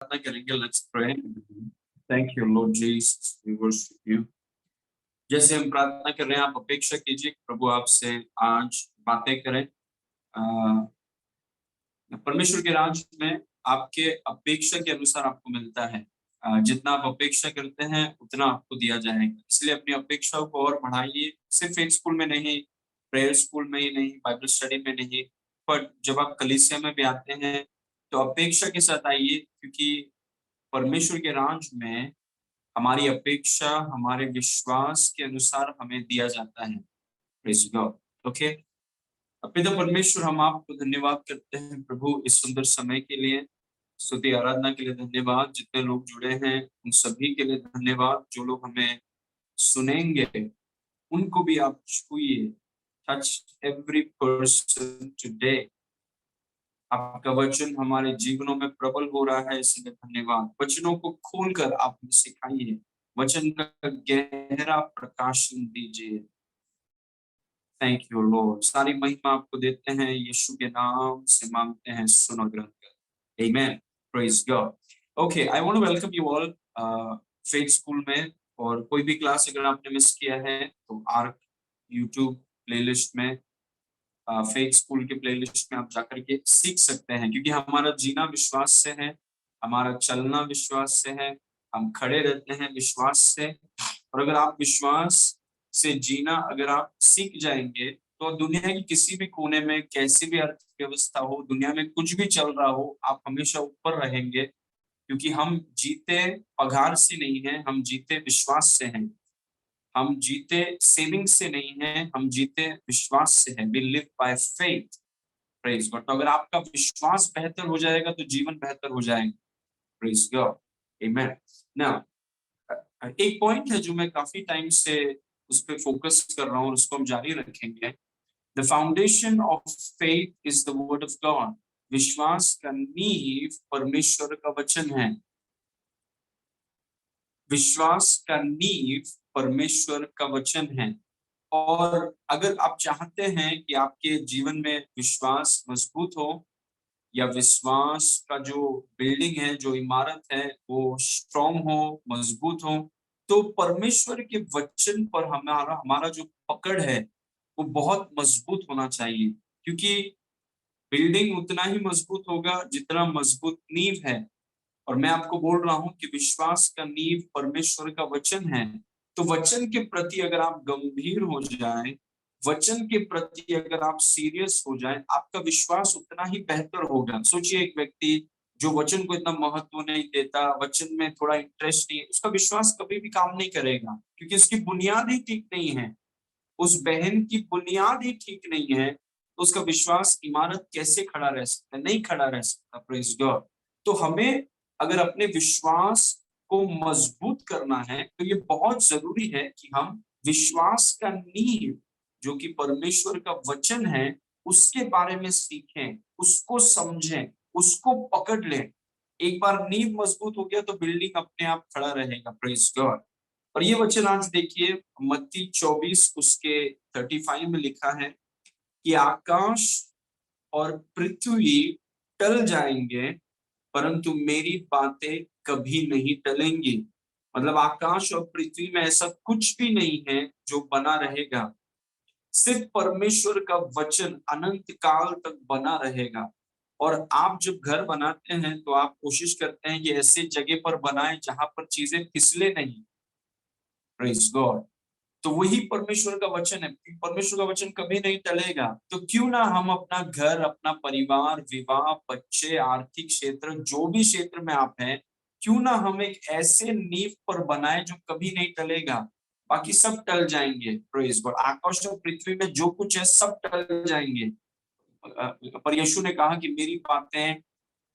प्रार्थना करेंगे। Let's pray. Thank you Lord Jesus, we worship you. जैसे हम प्रार्थना कर रहे हैं, आप अपेक्षा कीजिए कि प्रभु आपसे आज बातें करें। परमेश्वर के राज्य में आपके अपेक्षा के अनुसार आपको मिलता है। जितना आप अपेक्षा करते हैं उतना आपको दिया जाएगा, इसलिए अपनी अपेक्षाओं को और बढ़ाइए। सिर्फ एक स्कूल में नहीं, प्रेयर स्कूल में ही नहीं, बाइबल स्टडी में नहीं, पर जब आप कलीसिया में भी आते हैं तो अपेक्षा के साथ आइए, क्योंकि परमेश्वर के राज में हमारी अपेक्षा हमारे विश्वास के अनुसार हमें दिया जाता है। Praise God. ओके। पिता परमेश्वर, हम आपको धन्यवाद करते हैं प्रभु इस सुंदर समय के लिए, स्तुति आराधना के लिए धन्यवाद। जितने लोग जुड़े हैं उन सभी के लिए धन्यवाद। जो लोग हमें सुनेंगे उनको भी आप छुइए। Touch every person today. आपका वचन हमारे जीवनों में प्रबल हो रहा है, इसलिए धन्यवाद। वचनों को खोलकर आप सिखाइए, वचन का गहरा प्रकाशन दीजिए। Thank you Lord. सारी महिमा आपको देते हैं, यीशु के नाम से मांगते हैं, सुनो ग्रहण कर। Amen. Praise God. Okay, I want to welcome you all faith school में। और कोई भी क्लास अगर आपने मिस किया है तो आर्क यूट्यूब प्लेलिस्ट में, फेथ स्कूल के प्लेलिस्ट में आप जाकर के सीख सकते हैं, क्योंकि हमारा जीना विश्वास से है, हमारा चलना विश्वास से है, हम खड़े रहते हैं विश्वास से। और अगर आप विश्वास से जीना अगर आप सीख जाएंगे तो दुनिया की किसी भी कोने में कैसी भी अर्थव्यवस्था हो, दुनिया में कुछ भी चल रहा हो, आप हमेशा ऊपर रहेंगे, क्योंकि हम जीते पगार से नहीं है, हम जीते विश्वास से हैं। हम जीते सेविंग से नहीं है, हम जीते विश्वास से हैं। We live by faith. Praise God. तो अगर आपका विश्वास बेहतर हो जाएगा तो जीवन बेहतर हो जाएगा। Praise God. आमेन। नाउ एक पॉइंट है जो मैं काफी टाइम से उस पर फोकस कर रहा हूँ और उसको हम जारी रखेंगे। The foundation of faith is the word of God. विश्वास का नींव परमेश्वर का वचन है। विश्वास का नींव परमेश्वर का वचन है। और अगर आप चाहते हैं कि आपके जीवन में विश्वास मजबूत हो, या विश्वास का जो बिल्डिंग है, जो इमारत है, वो स्ट्रॉन्ग हो, मजबूत हो, तो परमेश्वर के वचन पर हमारा हमारा जो पकड़ है वो बहुत मजबूत होना चाहिए। क्योंकि बिल्डिंग उतना ही मजबूत होगा जितना मजबूत नींव है। और मैं आपको बोल रहा हूं कि विश्वास का नींव परमेश्वर का वचन है। तो वचन के प्रति अगर आप गंभीर हो जाएं, वचन के प्रति अगर आप सीरियस हो जाएं, आपका विश्वास उतना ही बेहतर होगा। सोचिए, एक व्यक्ति जो वचन को इतना महत्व नहीं देता, वचन में थोड़ा इंटरेस्ट नहीं है, उसका विश्वास कभी भी काम नहीं करेगा, क्योंकि उसकी बुनियाद ही ठीक नहीं है। उस बहन की बुनियाद ही ठीक नहीं है, तो उसका विश्वास इमारत कैसे खड़ा रह सकता है? नहीं खड़ा रह सकता। Praise God. तो हमें अगर अपने विश्वास को मजबूत करना है तो ये बहुत जरूरी है कि हम विश्वास का नींव जो कि परमेश्वर का वचन है उसके बारे में सीखें, उसको समझें, उसको पकड़ लें। एक बार नींव मजबूत हो गया तो बिल्डिंग अपने आप खड़ा रहेगा। Praise God. और ये वचन आज देखिए, मत्ती 24 उसके 35 में लिखा है कि आकाश और पृथ्वी टल जाएंगे परंतु मेरी बातें कभी नहीं टलेंगी। मतलब आकाश और पृथ्वी में ऐसा कुछ भी नहीं है जो बना रहेगा, सिर्फ परमेश्वर का वचन अनंत काल तक बना रहेगा। और आप जब घर बनाते हैं तो आप कोशिश करते हैं कि ऐसे जगह पर बनाएं जहां पर चीजें फिसले नहीं। Praise God. तो वही परमेश्वर का वचन है। परमेश्वर का वचन कभी नहीं टलेगा। तो क्यों ना हम अपना घर, अपना परिवार, विवाह, बच्चे, आर्थिक क्षेत्र, जो भी क्षेत्र में आप हैं, क्यों ना हम एक ऐसे नींव पर बनाए जो कभी नहीं टलेगा। बाकी सब टल जाएंगे। Praise God. आकाश और पृथ्वी में जो कुछ है सब टल जाएंगे, पर यीशु ने कहा कि मेरी बातें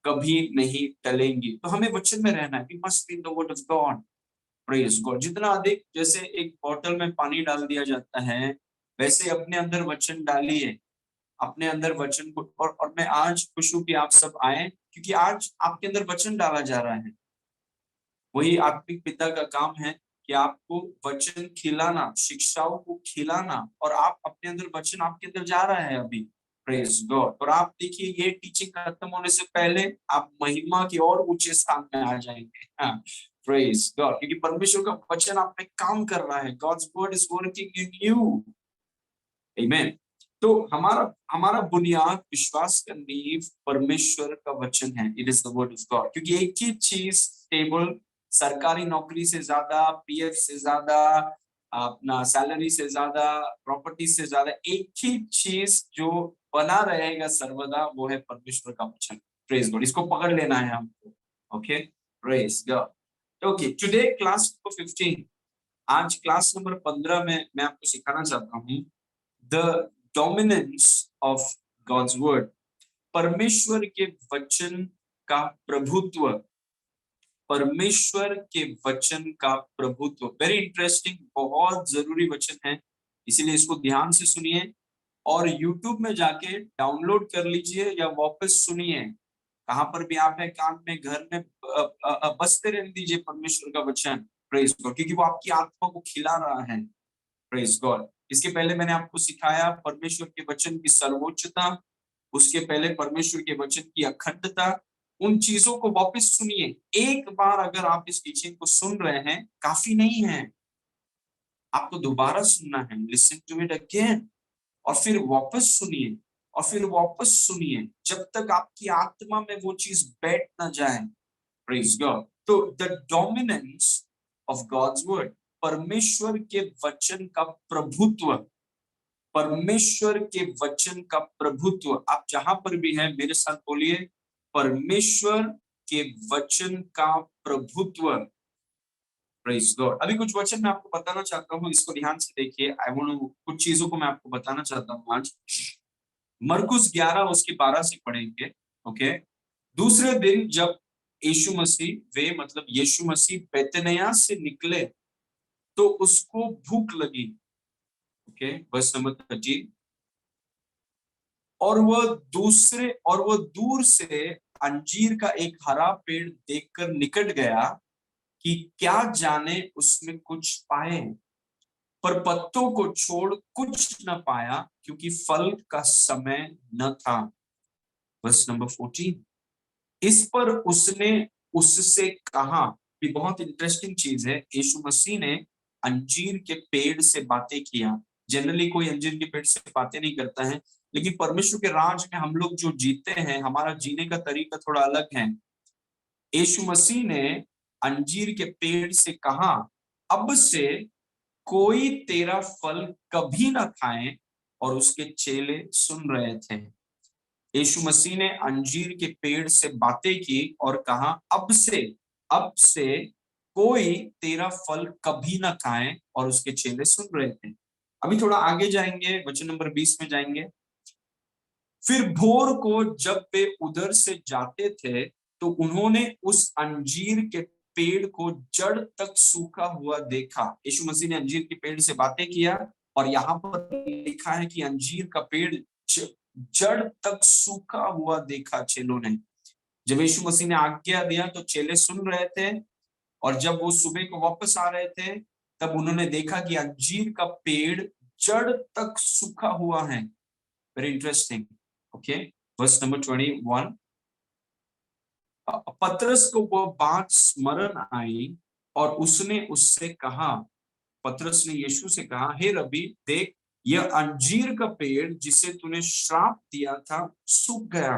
कभी नहीं टलेंगी। तो हमें वचन में रहना है। We must be in the word of God. Praise God. जितना अधिक, जैसे एक बोतल में पानी डाल दिया जाता है, वैसे अपने अंदर वचन डालिए, अपने अंदर वचन को। और मैं आज खुश हूं कि आप सब आए, क्योंकि आज आपके अंदर वचन डाला जा रहा है। वही आत्मिक पिता का काम है कि आपको वचन खिलाना, शिक्षाओं को खिलाना, और आप अपने अंदर वचन आपके अंदर जा रहा है अभी। Praise God. और आप देखिए ये टीचिंग खत्म होने से पहले आप महिमा के और ऊंचे स्थान में आ जाएंगे। हाँ, प्रेज गॉड, क्योंकि परमेश्वर का वचन आप पे काम कर रहा है। God's word is working in you. आमीन। तो हमारा हमारा बुनियाद, विश्वास का नींव परमेश्वर का वचन है। It is the word of God. क्योंकि एक ही चीज स्टेबल, सरकारी नौकरी से ज्यादा, पीएफ से ज्यादा, अपना सैलरी से ज्यादा, प्रॉपर्टी से ज्यादा, एक ही चीज जो बना रहेगा सर्वदा, वो है परमेश्वर का वचन। प्रेज गॉड, इसको पकड़ लेना है हमको। Okay, praise God. Okay, today class number 15, आज क्लास नंबर 15 में मैं आपको सिखाना चाहता हूँ the dominance of God's word, परमेश्वर के वचन का प्रभुत्व। परमेश्वर के वचन का प्रभुत्व, वेरी इंटरेस्टिंग, बहुत जरूरी वचन है, इसीलिए इसको ध्यान से सुनिए और YouTube में जाके डाउनलोड कर लीजिए या वापस सुनिए। कहां पर भी आप है, काम में, घर में, बसते रहने दीजिए परमेश्वर का वचन। प्रेज गॉड, क्योंकि वो आपकी आत्मा को खिला रहा है। Praise God. इसके पहले मैंने आपको सिखाया परमेश्वर के वचन की सर्वोच्चता, उसके पहले परमेश्वर के वचन की अखंडता। उन चीजों को वापस सुनिए। एक बार अगर आप इस टीचिंग को सुन रहे हैं काफी नहीं है, आपको दोबारा सुनना है। लिसन टू इट अगेन, और फिर वापस सुनिए, और फिर वापस सुनिए, जब तक आपकी आत्मा में वो चीज बैठ ना जाए। Praise God. तो the dominance of God's word, परमेश्वर के वचन का प्रभुत्व, परमेश्वर के वचन का प्रभुत्व। आप जहां पर भी हैं मेरे साथ बोलिए, परमेश्वर के वचन का प्रभुत्व। Praise God. अभी कुछ वचन मैं आपको बताना चाहता हूँ, इसको ध्यान से देखिए। आई वांट, कुछ चीजों को मैं आपको बताना चाहता हूँ आज। मरकुस 11 उसके 12 से पढ़ेंगे। ओके, दूसरे दिन जब यीशु मसीह, वे मतलब यीशु मसीह बेतनिय्याह से निकले तो उसको भूख लगी। Okay, verse number 30। और वह दूर से अंजीर का एक हरा पेड़ देखकर निकट गया कि क्या जाने उसमें कुछ पाए, पर पत्तों को छोड़ कुछ न पाया, क्योंकि फल का समय न था। Verse number 14। इस पर उसने उससे कहा, ये बहुत इंटरेस्टिंग चीज है, यीशु मसीह ने अंजीर के पेड़ से बातें किया। जनरली कोई अंजीर के पेड़ से बातें नहीं करता है, लेकिन परमेश्वर के राज में हम लोग जो जीते हैं, हमारा जीने का तरीका थोड़ा अलग है। यीशु मसीह ने अंजीर के पेड़ से कहा, अब से कोई तेरा फल कभी ना खाए, और उसके चेले सुन रहे थे। यीशु मसीह ने अंजीर के पेड़ से बातें की और कहा, अब से कोई तेरा फल कभी ना खाए, और उसके चेले सुन रहे थे। अभी थोड़ा आगे जाएंगे, वचन नंबर 20 में जाएंगे। फिर भोर को जब वे उधर से जाते थे तो उन्होंने उस अंजीर के पेड़ को जड़ तक सूखा हुआ देखा। यीशु मसीह ने अंजीर के पेड़ से बातें किया, और यहाँ पर लिखा है कि अंजीर का पेड़ जड़ तक सूखा हुआ देखा चेलों ने। जब यीशु मसीह ने आज्ञा दिया तो चेले सुन रहे थे, और जब वो सुबह को वापस आ रहे थे तब उन्होंने देखा कि अंजीर का पेड़ जड़ तक सूखा हुआ है। Very interesting. Okay, verse number 21। पतरस को वो बात स्मरण आई और उसने उससे कहा, पतरस ने यीशु से कहा, हे रबी, देख, यह अंजीर का पेड़ जिसे तूने श्राप दिया था सूख गया।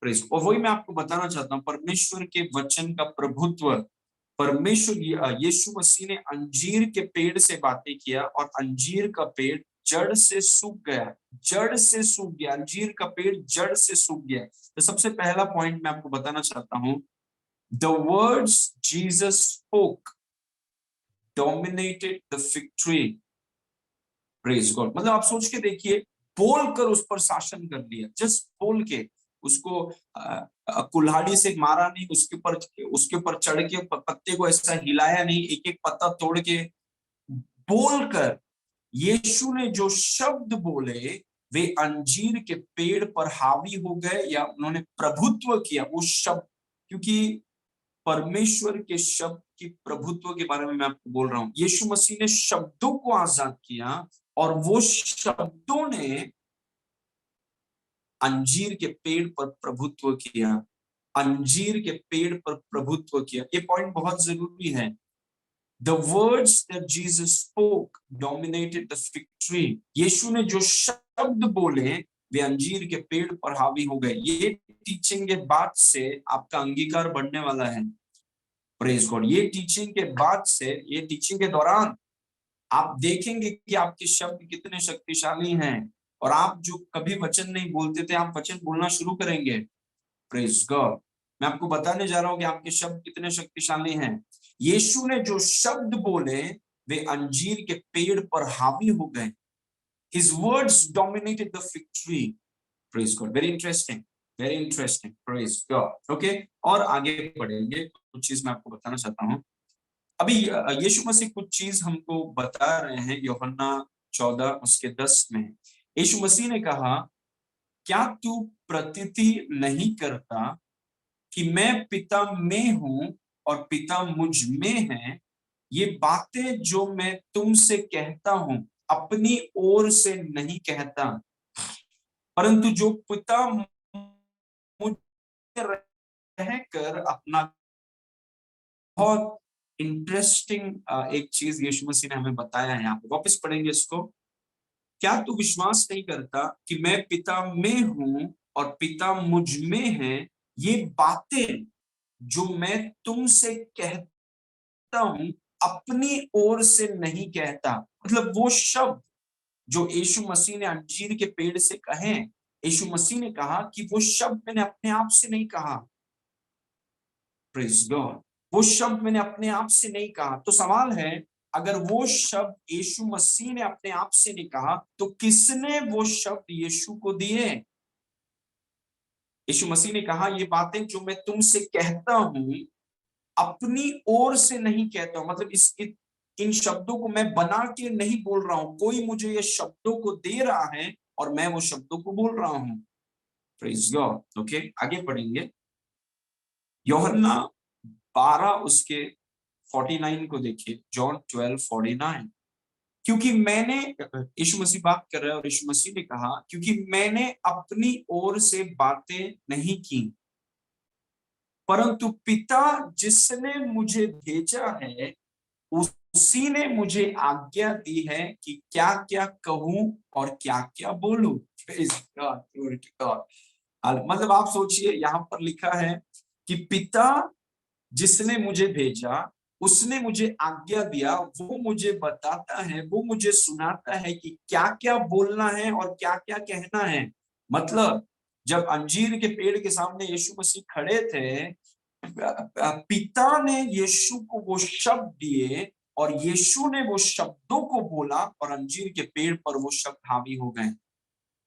प्रेज। और वही मैं आपको बताना चाहता हूँ, परमेश्वर के वचन का प्रभुत्व। परमेश्वर, यीशु मसीह ने अंजीर के पेड़ से बातें किया और अंजीर का पेड़ जड़ से सूख गया। जड़ से सूख गया, अंजीर का पेड़ जड़ से सूख गया। तो सबसे पहला पॉइंट मैं आपको बताना चाहता हूं, the words Jesus spoke dominated the fig tree. Praise God. मतलब आप सोच के देखिए, बोलकर उस पर शासन कर लिया, जस्ट बोल के उसको कुल्हाड़ी से मारा नहीं, उसके ऊपर चढ़ के पत्ते को ऐसा हिलाया नहीं, एक एक पत्ता तोड़ के, बोलकर यीशु ने जो शब्द बोले वे अंजीर के पेड़ पर हावी हो गए, या उन्होंने प्रभुत्व किया वो शब्द। क्योंकि परमेश्वर के शब्द की प्रभुत्व के बारे में मैं आपको बोल रहा हूं। यीशु मसीह ने शब्दों को आजाद किया, और वो शब्दों ने अंजीर के पेड़ पर प्रभुत्व किया, अंजीर के पेड़ पर प्रभुत्व किया। ये पॉइंट बहुत जरूरी है। The words that Jesus spoke dominated the fig tree. यीशु ने जो शब्द बोले वे अंजीर के पेड़ पर हावी हो गए। ये टीचिंग के बाद से आपका अंगीकार बढ़ने वाला है। Praise God. ये टीचिंग के बाद से, ये टीचिंग के दौरान आप देखेंगे कि आपके शब्द कितने शक्तिशाली हैं, और आप जो कभी वचन नहीं बोलते थे, आप वचन बोलना शुरू करेंगे। Praise God. मैं आपको बताने जा रहा हूं कि आपके शब्द कितने शक्तिशाली हैं। यीशु ने जो शब्द बोले वे अंजीर के पेड़ पर हावी हो गए। His words dominated the fig tree. Praise God. Very interesting. Very interesting. Praise God. Okay. और आगे बढ़ेंगे। कुछ चीज मैं आपको बताना चाहता हूँ। अभी यीशु मसीह कुछ चीज हमको बता रहे हैं। यूहन्ना 14 उसके 10 में यीशु मसीह ने कहा, क्या तू प्रतीति नहीं करता कि मैं पिता में हूं और पिता मुझ में है? ये बातें जो मैं तुमसे कहता हूं अपनी ओर से नहीं कहता, परंतु जो पिता मुझ में रहकर अपना। बहुत इंटरेस्टिंग एक चीज यीशु मसीह ने हमें बताया है। यहाँ पे वापस पढ़ेंगे इसको। क्या तू विश्वास नहीं करता कि मैं पिता में हूं और पिता मुझ में है? ये बातें जो मैं तुमसे कहता हूं अपनी ओर से नहीं कहता। मतलब वो शब्द जो यीशु मसीह ने अंजीर के पेड़ से कहे, यीशु मसीह ने कहा कि वो शब्द मैंने अपने आप से नहीं कहा। Praise God. वो शब्द मैंने अपने आप से नहीं कहा। तो सवाल है, अगर वो शब्द यीशु मसीह ने अपने आप से नहीं कहा तो किसने वो शब्द यीशु को दिए? यीशु मसीह ने कहा, ये बातें जो मैं तुमसे कहता हूं अपनी ओर से नहीं कहता हूं। मतलब इन शब्दों को मैं बना के नहीं बोल रहा हूं, कोई मुझे ये शब्दों को दे रहा है और मैं वो शब्दों को बोल रहा हूं। Praise God. ओके, आगे पढ़ेंगे। यूहन्ना 12 उसके 49 को देखिए। जॉन 12:49। क्योंकि मैंने, यीशु मसीह बात कर रहे हैं और यीशु मसीह ने कहा, क्योंकि मैंने अपनी ओर से बातें नहीं की, परंतु पिता जिसने मुझे भेजा है उसी ने मुझे आज्ञा दी है कि क्या क्या कहूं और क्या क्या बोलूं। मतलब आप सोचिए, यहाँ पर लिखा है कि पिता जिसने मुझे भेजा उसने मुझे आज्ञा दिया, वो मुझे बताता है, वो मुझे सुनाता है कि क्या क्या बोलना है और क्या क्या कहना है। मतलब जब अंजीर के पेड़ के सामने यीशु मसीह खड़े थे, पिता ने यीशु को वो शब्द दिए और यीशु ने वो शब्दों को बोला और अंजीर के पेड़ पर वो शब्द हावी हो गए।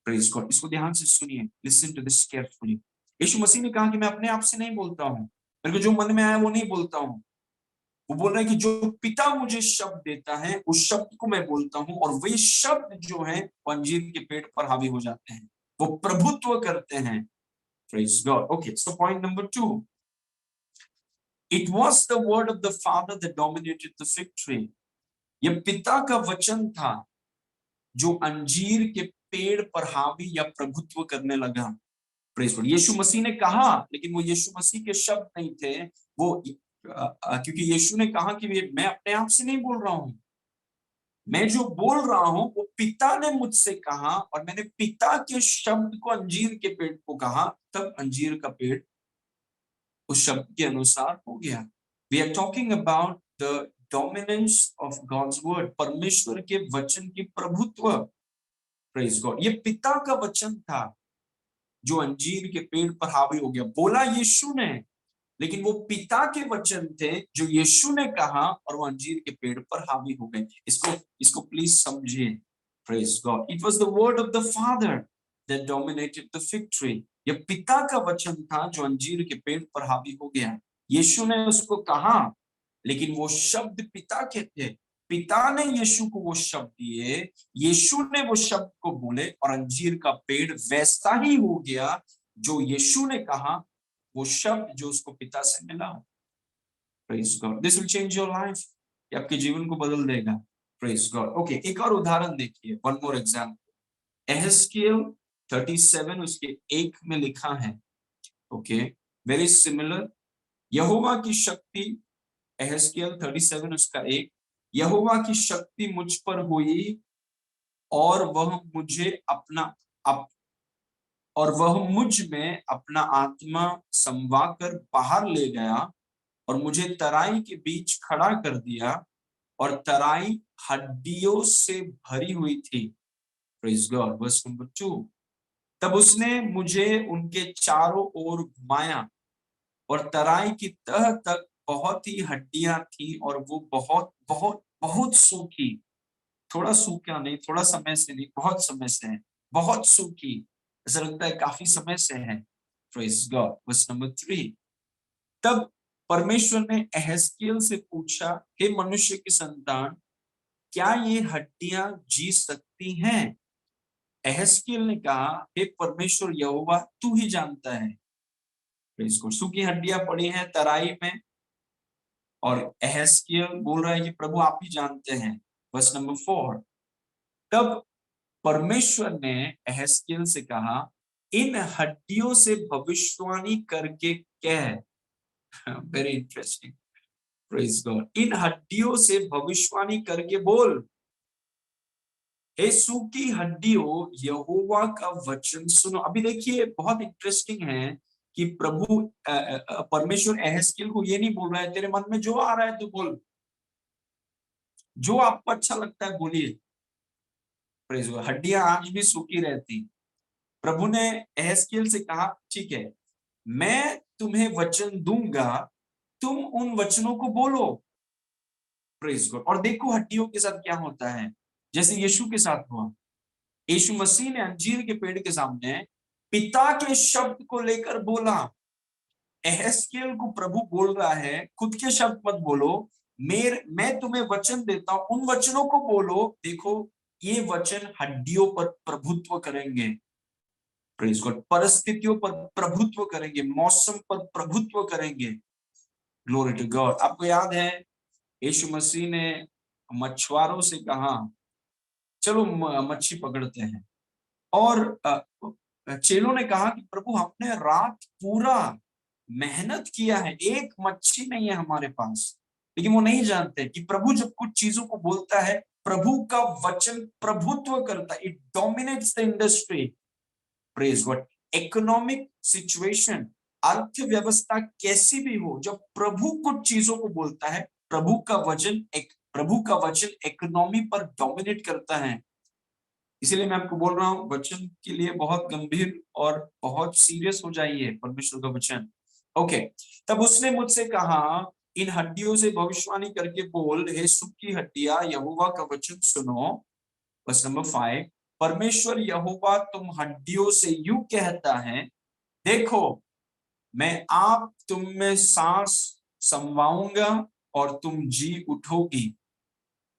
Praise God. इसको ध्यान से सुनिए, लिसन टू दिस केयरफुली। यीशु मसीह ने कहा कि मैं अपने आप से नहीं बोलता हूं, मेरे को जो मन में आया वो नहीं बोलता हूं। वो बोल रहा है कि जो पिता मुझे शब्द देता है उस शब्द को मैं बोलता हूं, और वे शब्द जो हैं वो अंजीर के पेड़ पर हावी हो जाते हैं, वो प्रभुत्व करते हैं। Praise God. Okay, so point number 2, it was the word of the father that dominated the fig tree. ये पिता का वचन था जो अंजीर के पेड़ पर हावी या प्रभुत्व करने लगा। Praise God. यीशु मसीह ने कहा, लेकिन वो यीशु मसीह के शब्द नहीं थे। वो क्योंकि यीशु ने कहा कि मैं अपने आप से नहीं बोल रहा हूं, मैं जो बोल रहा हूं वो पिता ने मुझसे कहा, और मैंने पिता के शब्द को अंजीर के पेड़ को कहा, तब अंजीर का पेड़ उस शब्द के अनुसार हो गया। We are talking about the dominance of God's word, परमेश्वर के वचन की प्रभुत्व। Praise God. ये पिता का वचन था जो अंजीर के पेड़ पर हावी हो गया। बोला यीशु ने, लेकिन वो पिता के वचन थे जो यीशु ने कहा और वो अंजीर के पेड़ पर हावी हो गए। इसको इसको प्लीज समझिए। Praise God. It was the word of the father that dominated the fig tree. ये पिता का वचन था जो अंजीर के पेड़ पर हावी हो गया। यीशु ने उसको कहा, लेकिन वो शब्द पिता के थे। पिता ने यीशु को वो शब्द दिए, यीशु ने वो शब्द को बोले और अंजीर का पेड़ वैसा ही हो गया जो यीशु ने कहा, वो शब्द जो उसको पिता से मिला। Praise God. This will change your life. ये आपके जीवन को बदल देगा। Praise God. ओके, एक और उदाहरण देखिए। One more example. एहेजकेल 37 उसके 1 में लिखा है, ओके, वेरी सिमिलर। यहोवा की शक्ति, एहेजकेल 37 उसका 1, यहोवा की शक्ति मुझ पर हुई और वह मुझे और वह मुझ में अपना आत्मा समवाकर बाहर ले गया और मुझे तराई के बीच खड़ा कर दिया और तराई हड्डियों से भरी हुई थी। Praise God. वर्स नंबर 2, तब उसने मुझे उनके चारों ओर घुमाया और तराई की तह तक बहुत ही हड्डियां थी और वो बहुत बहुत बहुत सूखी, थोड़ा सूखा नहीं, थोड़ा समय से नहीं, बहुत समय से है, बहुत सूखी, ऐसा लगता है काफी समय से है। Praise God. वर्स नंबर 3, तब परमेश्वर ने एहेजकेल से पूछा, हे मनुष्य की संतान, क्या ये हड्डियां जी सकती हैं? एहेजकेल ने कहा, हे परमेश्वर यहोवा, तू ही जानता है। Praise God. सूखी हड्डियां पड़ी हैं तराई में और एहेजकेल बोल रहा है कि प्रभु आप ही जानते हैं। वर्स नंबर 4, तब परमेश्वर ने एहेजकेल से कहा, इन हड्डियों से भविष्यवाणी करके कह। Very interesting. Praise God. इन हड्डियों से भविष्यवाणी करके बोल, हे सूखी हड्डियों, यहोवा का वचन सुनो। अभी देखिए बहुत इंटरेस्टिंग है कि प्रभु परमेश्वर एहेजकेल को ये नहीं बोल रहा है तेरे मन में जो आ रहा है तो बोल, जो आपको अच्छा लगता है बोलिए। Praise God. हड्डियां आज भी सूखी रहती। प्रभु ने एहेजकेल से कहा, ठीक है, मैं तुम्हें वचन दूंगा, तुम उन वचनों को बोलो। Praise God. और देखो हड्डियों के साथ क्या होता है, जैसे यीशु के साथ हुआ। यीशु मसीह ने अंजीर के पेड़ के सामने पिता के शब्द को लेकर बोला। एहेजकेल को प्रभु बोल रहा है, खुद के शब्द मत बोलो, मैं तुम्हें वचन देता हूं, उन वचनों को बोलो। देखो ये वचन हड्डियों पर प्रभुत्व करेंगे। Praise God. परिस्थितियों पर प्रभुत्व करेंगे, मौसम पर प्रभुत्व करेंगे। Glory to God. आपको याद है यीशु मसीह ने मछुआरों से कहा, चलो मच्छी पकड़ते हैं। और चेलों ने कहा कि प्रभु हमने रात पूरा मेहनत किया है, एक मच्छी नहीं है हमारे पास। लेकिन वो नहीं जानते कि प्रभु जब कुछ चीजों को बोलता है, प्रभु का वचन प्रभुत्व करता है, it dominates the industry. Praise God. Economic situation, अर्थव्यवस्था कैसी भी हो, जब प्रभु कुछ चीजों को बोलता है, प्रभु का वचन इकोनॉमी पर डोमिनेट करता है। इसीलिए मैं आपको बोल रहा हूँ वचन के लिए बहुत गंभीर और बहुत सीरियस हो जाइए, परमेश्वर का वचन। ओके। तब उसने मुझसे कहा, इन हड्डियों से भविष्यवाणी करके बोल, हे सूखी हड्डियां, यहोवा का वचन सुनो। वर्स नंबर 5, परमेश्वर यहोवा तुम हड्डियों से यूं कहता है, देखो मैं आप तुम में सांस समवाऊंगा और तुम जी उठोगी।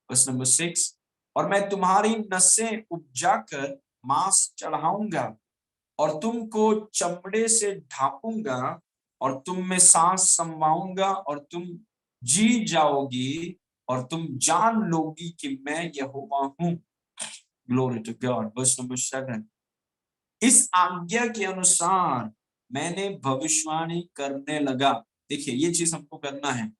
वर्स नंबर 6, और मैं तुम्हारी नसें उपजाकर मांस चढ़ाऊंगा और तुमको चमड़े से ढांपूंगा और तुम में सांस समवाऊंगा और तुम जी जाओगी और तुम जान लोगी कि मैं यहोवा हूं। Glory to God. Verse number 7, इस आज्ञा के अनुसार मैंने भविष्यवाणी करने लगा। देखिए ये चीज हमको करना है।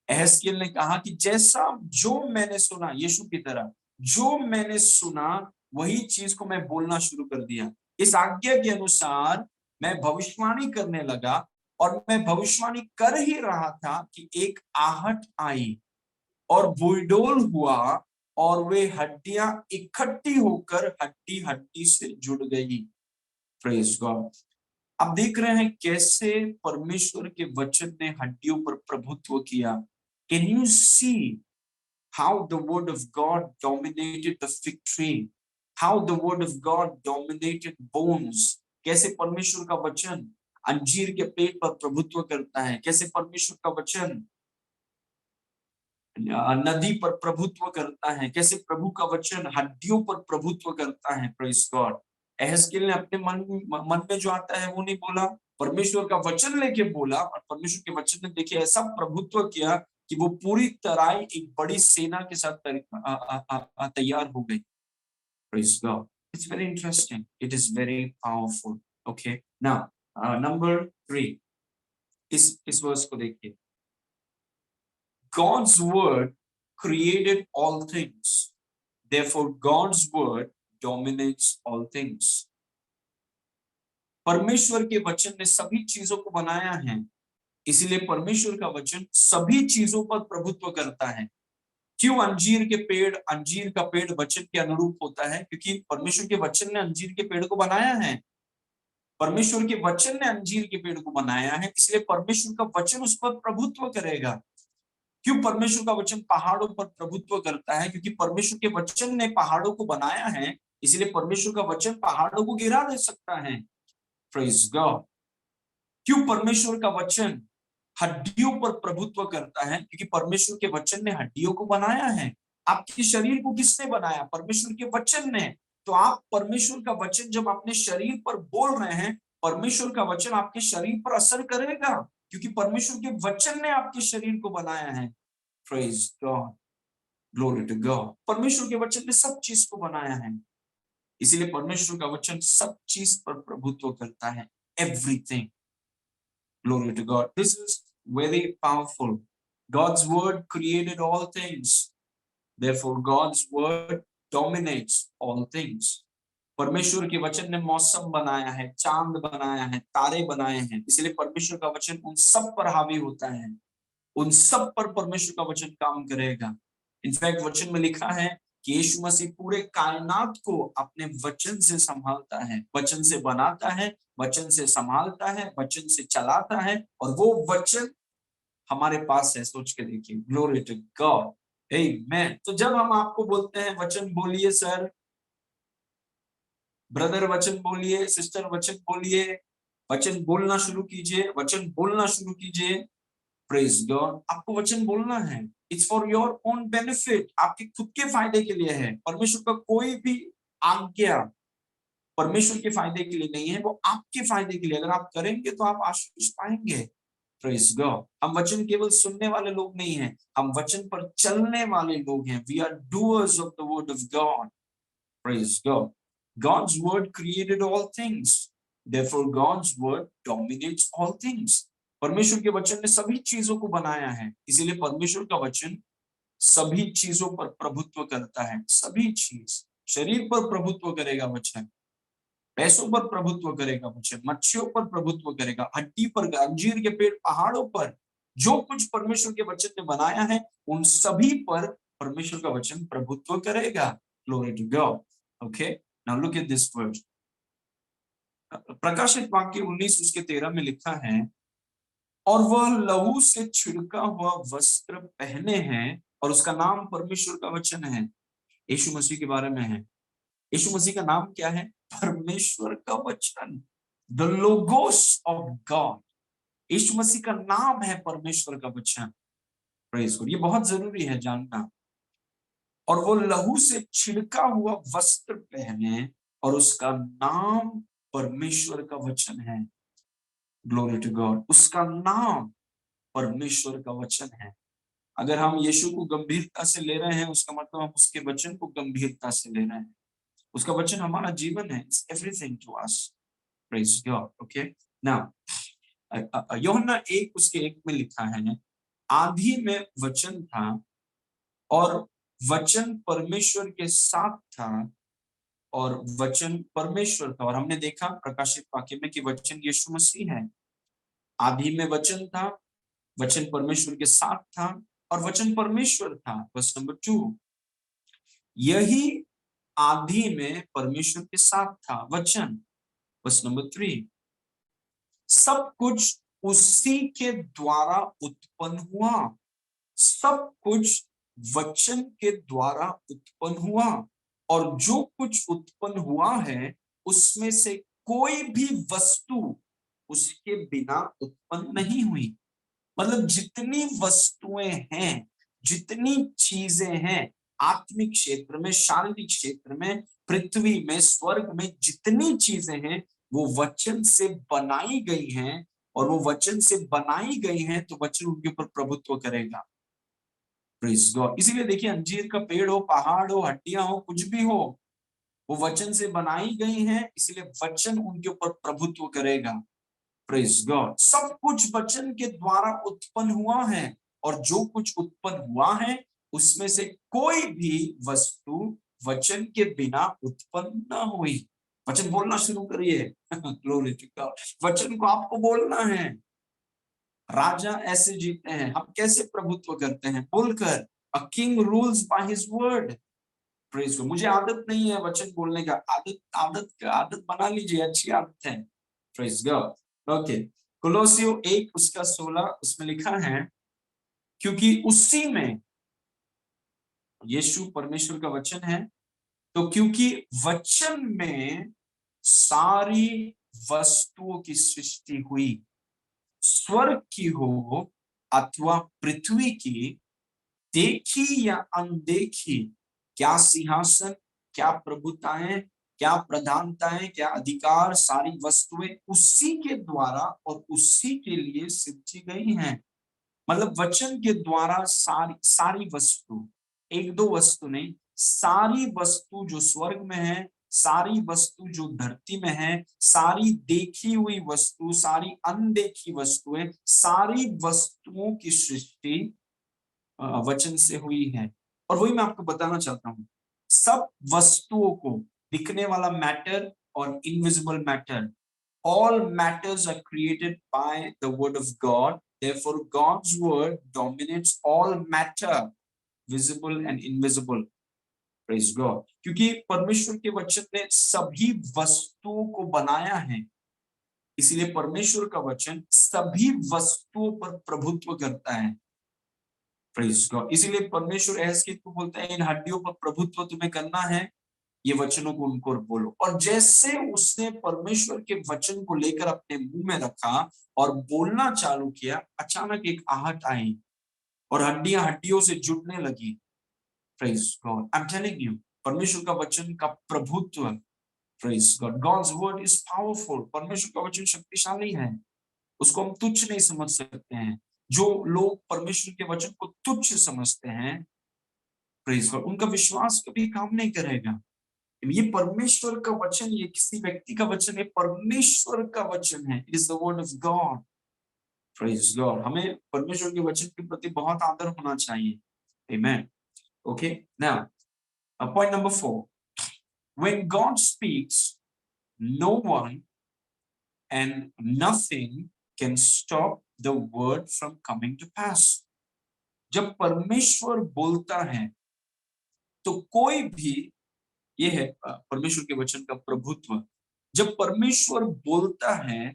एहेजकेल ने कहा कि जैसा जो मैंने सुना, यीशु की तरह जो मैंने सुना वही चीज को मैं बोलना शुरू कर दिया। इस आज्ञा के अनुसार मैं भविष्यवाणी करने लगा और मैं भविष्यवाणी कर ही रहा था कि एक आहट आई और बुलडोल हुआ और वे हड्डियां इकट्ठी होकर हड्डी हड्डी से जुड़ गई। Praise God. आप देख रहे हैं कैसे परमेश्वर के वचन ने हड्डियों पर प्रभुत्व किया। Can you see how the word of God dominated the fig tree, how the word of God dominated bones. कैसे परमेश्वर का वचन अंजीर के पेड़ पर प्रभुत्व करता है, कैसे परमेश्वर का वचन नदी पर प्रभुत्व करता है, कैसे प्रभु का वचन हड्डियों पर प्रभुत्व करता है। Praise God. एहेजकेल ने अपने मन में जो आता है वो नहीं बोला, परमेश्वर का वचन लेके बोला और परमेश्वर के वचन ने देखिए ऐसा प्रभुत्व किया कि वो पूरी तराई एक बड़ी सेना के साथ तैयार हो गई। Praise God. It's very interesting. It is very powerful. Okay. Now, number 3. इस वर्स को देखिए. God's word created all things. Therefore, God's word dominates all things. परमेश्वर के वचन ने सभी चीजों को बनाया है, इसीलिए परमेश्वर का वचन सभी चीजों पर प्रभुत्व करता है. क्यों अंजीर का पेड़ वचन के अनुरूप होता है? क्योंकि परमेश्वर के वचन ने अंजीर के पेड़ को बनाया है. परमेश्वर के वचन ने अंजीर के पेड़ को बनाया है, इसलिए परमेश्वर का वचन उस पर प्रभुत्व करेगा. क्यों परमेश्वर का वचन पहाड़ों पर प्रभुत्व करता है? क्योंकि परमेश्वर के वचन ने पहाड़ों को बनाया है, इसलिए परमेश्वर का वचन पहाड़ों को गिरा दे सकता है. Praise God. क्यों परमेश्वर का वचन हड्डियों पर प्रभुत्व करता है? क्योंकि परमेश्वर के वचन ने हड्डियों को बनाया है. आपके शरीर को किसने बनाया? परमेश्वर के वचन ने. तो आप परमेश्वर का वचन जब अपने शरीर पर बोल रहे हैं, परमेश्वर का वचन आपके शरीर पर असर करेगा, क्योंकि परमेश्वर के वचन ने आपके शरीर को बनाया है. Praise God, glory to God. परमेश्वर के वचन ने सब चीज को बनाया है, इसीलिए परमेश्वर का वचन सब चीज पर प्रभुत्व करता है. Everything. Glory to God. This is very powerful. God's word created all things. Therefore, God's word dominates all things. परमेश्वर के वचन ने मौसम बनाया है, चांद बनाया है, तारे बनाए हैं, इसलिए परमेश्वर का वचन उन सब पर हावी होता है. उन सब पर परमेश्वर का वचन काम करेगा. इनफैक्ट वचन में लिखा है कि यीशु मसीह पूरे कायनात को अपने वचन से संभालता है, वचन से बनाता है, वचन से संभालता है, वचन से चलाता है, और वो वचन हमारे पास है. सोच के देखिए. Glory to God. आमेन. तो जब हम आपको बोलते हैं वचन बोलिए सर, ब्रदर वचन बोलिए, सिस्टर वचन बोलिए, वचन बोलना शुरू कीजिए, वचन बोलना शुरू कीजिए. Praise God. आपको वचन बोलना है. It's for your own benefit. आपके खुद के फायदे के लिए है. परमेश्वर का कोई भी आज्ञा परमेश्वर के फायदे के लिए नहीं है, वो आपके फायदे के लिए. अगर आप करेंगे तो आप आशीष पाएंगे. Praise God. हम वचन केवल सुनने वाले लोग नहीं हैं, हम वचन पर चलने वाले लोग हैं. We are doers of the word of God. Praise God. God's word created all things. Therefore, God's word dominates all things. परमेश्वर के वचन ने सभी चीजों को बनाया है, इसीलिए परमेश्वर का वचन सभी चीजों पर प्रभुत्व करता है. सभी चीज. शरीर पर प्रभुत्व करेगा वचन, पैसों पर प्रभुत्व करेगा वचन, मच्छियों पर प्रभुत्व करेगा, हड्डी पर, अंजीर के पेड़, पहाड़ों पर. जो कुछ परमेश्वर के वचन ने बनाया है, उन सभी पर परमेश्वर का वचन प्रभुत्व करेगा. Glory to God. Okay. Now look at this word. प्रकाशित वाक्य 19 उसके 13 में लिखा है, और वह लहू से छिड़का हुआ वस्त्र पहने हैं, और उसका नाम परमेश्वर का वचन है. यीशु मसीह के बारे में है. यीशु मसीह का नाम क्या है? परमेश्वर का वचन. The logos of God. Yeshu Masih का नाम है परमेश्वर का वचन. Praise God. ये बहुत जरूरी है जानना. और वो लहू से छिड़का हुआ वस्त्र पहने, और उसका नाम परमेश्वर का वचन है. Glory to God. उसका नाम परमेश्वर का वचन है. अगर हम यीशु को गंभीरता से ले रहे हैं, उसका मतलब हम उसके वचन को गंभीरता से ले रहे हैं. उसका वचन हमारा जीवन है. It's everything to us. Praise God. Okay. Now यूहन्ना 1 उसके 1 में लिखा है, आदि में वचन था, और वचन परमेश्वर के साथ था, और वचन परमेश्वर था. और हमने देखा प्रकाशित वाक्य में कि वचन यीशु मसीह है. आदि में वचन था, वचन परमेश्वर के साथ था, और वचन परमेश्वर था. Verse number 2. यही आदि में परमेश्वर के साथ था वचन. Verse number 3. सब कुछ उसी के द्वारा उत्पन्न हुआ. सब कुछ वचन के द्वारा उत्पन्न हुआ, और जो कुछ उत्पन्न हुआ है उसमें से कोई भी वस्तु उसके बिना उत्पन्न नहीं हुई. मतलब जितनी वस्तुएं हैं, जितनी चीजें हैं, आत्मिक क्षेत्र में, शारीरिक क्षेत्र में, पृथ्वी में, स्वर्ग में, जितनी चीजें हैं वो वचन से बनाई गई हैं. और वो वचन से बनाई गई हैं तो वचन उनके ऊपर प्रभुत्व करेगा. Praise God. इसीलिए देखिए, अंजीर का पेड़ हो, पहाड़ हो, हड्डियां हो, कुछ भी हो, वो वचन से बनाई गई हैं, इसलिए वचन उनके ऊपर प्रभुत्व करेगा। Praise God. सब कुछ वचन के द्वारा उत्पन्न हुआ है, और जो कुछ उत्पन्न हुआ है उसमें से कोई भी वस्तु वचन के बिना उत्पन्न न हुई। वचन बोलना शुरू करिए। Glory to God. वचन को आपको बोलना है। राजा ऐसे जीते हैं, हम कैसे प्रभुत्व करते हैं? बोलकर। A king rules by his word. Praise God. मुझे आदत नहीं है वचन बोलने का, आदत बना लीजिए, अच्छी आदत है। Praise God. ओके, कोलोसियो 1 उसका 16 उसमें लिखा है, क्योंकि उसी में यीशु परमेश्वर का वचन है, तो क्योंकि वचन में सारी वस्तुओं की सृष्टि हुई, स्वर्ग की हो अथवा पृथ्वी की, देखी या अनदेखी, क्या सिंहासन, क्या प्रभुताएं, क्या प्रधानताएं, क्या अधिकार, सारी वस्तुएं उसी के द्वारा और उसी के लिए सृजी गई हैं। मतलब वचन के द्वारा सारी सारी वस्तु, एक दो वस्तु नहीं, सारी वस्तु जो स्वर्ग में है, सारी वस्तु जो धरती में है, सारी देखी हुई वस्तु, सारी अनदेखी वस्तुएं, सारी वस्तुओं की सृष्टि वचन से हुई है। और वही मैं आपको बताना चाहता हूं, सब वस्तुओं को, दिखने वाला मैटर और invisible matter, all matters are created by the word of God. Therefore God's word dominates all matter, visible and invisible. Praise God. क्योंकि परमेश्वर के वचन ने सभी वस्तुओं को बनाया है, इसलिए परमेश्वर का वचन सभी वस्तुओं पर प्रभुत्व करता है। Praise God. इसीलिए परमेश्वर एहजकेल को बोलता है, इन हड्डियों पर प्रभुत्व तुम्हें करना है, ये वचनों को उनको बोलो। और जैसे उसने परमेश्वर के वचन को लेकर अपने मुंह में रखा और बोलना चालू किया, अचानक एक आहट आई और हड्डियां हड्डियों से जुड़ने लगी। Praise God. I am telling you, परमेश्वर का वचन का प्रभुत्व। Praise God. God's word is powerful. परमेश्वर का वचन शक्तिशाली है, उसको हम तुच्छ नहीं समझ सकते हैं। जो लोग परमेश्वर के वचन को तुच्छ समझते हैं, प्रेज गॉड, उनका विश्वास कभी काम नहीं करेगा। ये परमेश्वर का वचन, ये किसी व्यक्ति का वचन है, परमेश्वर का वचन है। It is the word of God. Praise God. हमें परमेश्वर के वचन के प्रति बहुत आदर होना चाहिए। Amen. Okay, now point number 4, when God speaks, no one and nothing can stop the word from coming to pass. जब परमेश्वर बोलता है तो कोई भी, ये है परमेश्वर के वचन का प्रभुत्व। जब परमेश्वर बोलता है